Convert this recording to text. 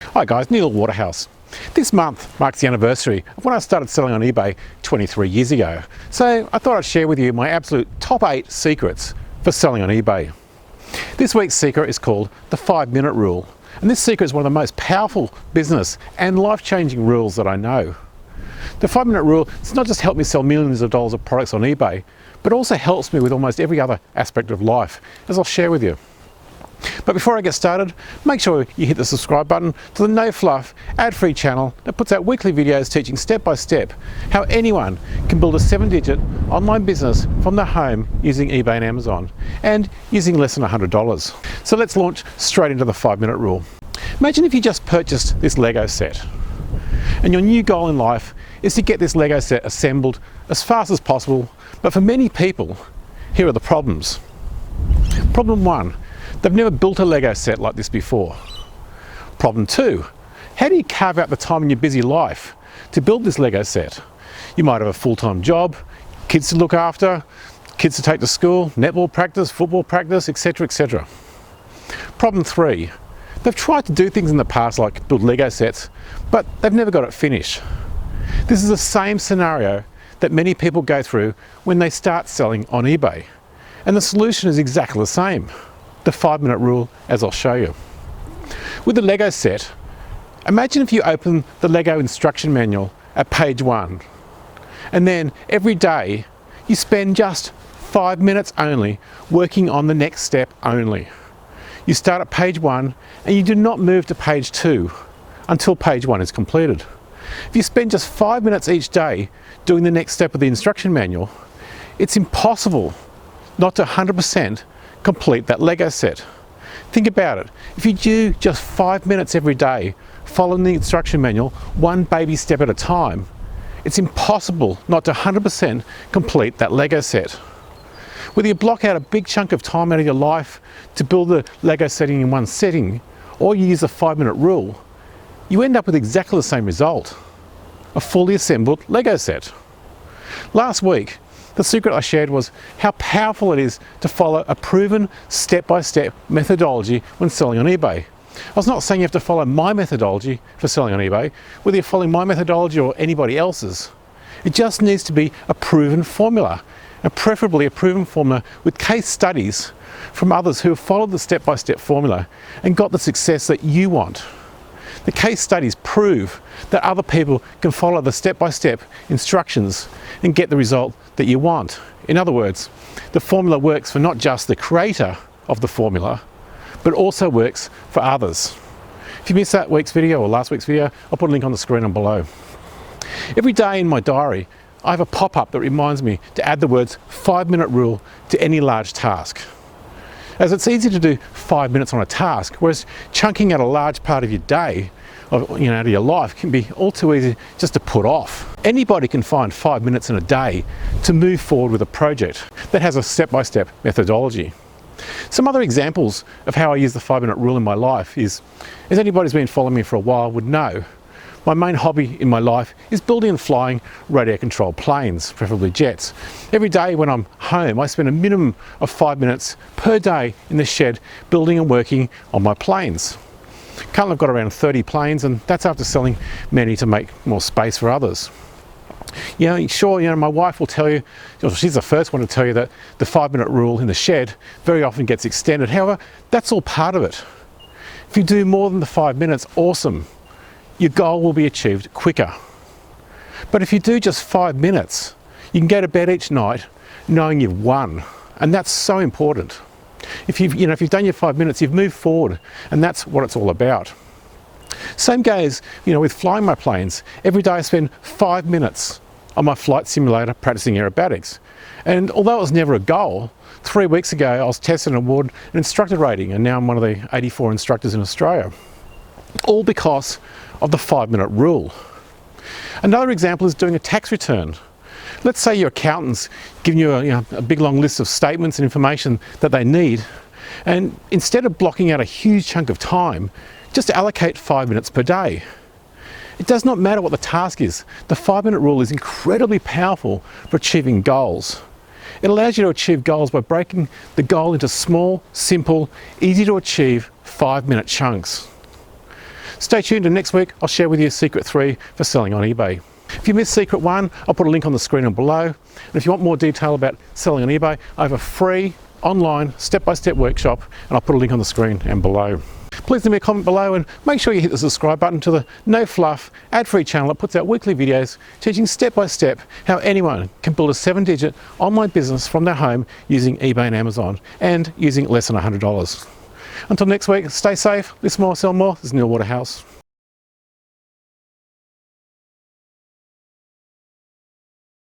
Hi guys, Neil Waterhouse. This month marks the anniversary of when I started selling on eBay 23 years ago. So I thought I'd share with you my absolute top 8 secrets for selling on eBay. This week's secret is called the 5-minute rule. And this secret is one of the most powerful business and life-changing rules that I know. The 5-minute rule does not just help me sell millions of dollars of products on eBay, but also helps me with almost every other aspect of life, as I'll share with you. But before I get started, make sure you hit the subscribe button to the no fluff, ad-free channel that puts out weekly videos teaching step by step how anyone can build a 7-digit online business from their home using eBay and Amazon and using less than $100. So let's launch straight into the 5-minute rule. Imagine if you just purchased this Lego set and your new goal in life is to get this Lego set assembled as fast as possible, but for many people, here are the problems. Problem 1. They've never built a Lego set like this before. Problem 2, how do you carve out the time in your busy life to build this Lego set? You might have a full-time job, kids to look after, kids to take to school, netball practice, football practice, etc, etc. Problem 3, they've tried to do things in the past like build Lego sets, but they've never got it finished. This is the same scenario that many people go through when they start selling on eBay. And the solution is exactly the same. The 5-minute rule, as I'll show you. With the Lego set, imagine if you open the Lego instruction manual at page 1 and then every day you spend just 5 minutes only working on the next step only. You start at page 1 and you do not move to page 2 until page 1 is completed. If you spend just 5 minutes each day doing the next step of the instruction manual, it's impossible not to 100% complete that Lego set. Think about it. If you do just 5 minutes every day following the instruction manual, one baby step at a time, it's impossible not to 100% complete that Lego set. Whether you block out a big chunk of time out of your life to build the Lego setting in one setting, or you use the 5-minute rule, you end up with exactly the same result, a fully assembled Lego set. Last week, the secret I shared was how powerful it is to follow a proven step-by-step methodology when selling on eBay. I was not saying you have to follow my methodology for selling on eBay, whether you're following my methodology or anybody else's. It just needs to be a proven formula, and preferably a proven formula with case studies from others who have followed the step-by-step formula and got the success that you want. The case studies prove that other people can follow the step-by-step instructions and get the result that you want. In other words, the formula works for not just the creator of the formula, but also works for others. If you missed that week's video or last week's video, I'll put a link on the screen and below. Every day in my diary, I have a pop-up that reminds me to add the words 5-minute rule to any large task. As it's easy to do 5 minutes on a task, whereas chunking out a large part of your day, out of your life, can be all too easy just to put off. Anybody can find 5 minutes in a day to move forward with a project that has a step-by-step methodology. Some other examples of how I use the 5-minute rule in my life is, as anybody who's been following me for a while would know, my main hobby in my life is building and flying radio-controlled planes, preferably jets. Every day when I'm home, I spend a minimum of 5 minutes per day in the shed building and working on my planes. Currently I've got around 30 planes, and that's after selling many to make more space for others. Sure, my wife will tell you, she's the first one to tell you that the 5-minute rule in the shed very often gets extended. However, that's all part of it. If you do more than the 5 minutes, awesome. Your goal will be achieved quicker. But if you do just 5 minutes, you can go to bed each night knowing you've won, and that's so important. If you've done your 5 minutes, you've moved forward, and that's what it's all about. Same goes, with flying my planes. Every day I spend 5 minutes on my flight simulator practicing aerobatics. And although it was never a goal, 3 weeks ago I was tested and awarded an instructor rating, and now I'm one of the 84 instructors in Australia. All because of the 5-minute rule. Another example is doing a tax return. Let's say your accountant's giving you a big long list of statements and information that they need, and instead of blocking out a huge chunk of time, just allocate 5 minutes per day. It does not matter what the task is. The 5-minute rule is incredibly powerful for achieving goals. It allows you to achieve goals by breaking the goal into small, simple, easy to achieve 5-minute chunks. Stay tuned, and next week I'll share with you secret 3 for selling on eBay. If you missed secret 1, I'll put a link on the screen and below. And if you want more detail about selling on eBay, I have a free online step-by-step workshop, and I'll put a link on the screen and below. Please leave me a comment below, and make sure you hit the subscribe button to the no fluff ad-free channel that puts out weekly videos teaching step-by-step how anyone can build a 7-digit online business from their home using eBay and Amazon, and using less than $100. Until next week, stay safe, list more, sell more. This is Neil Waterhouse.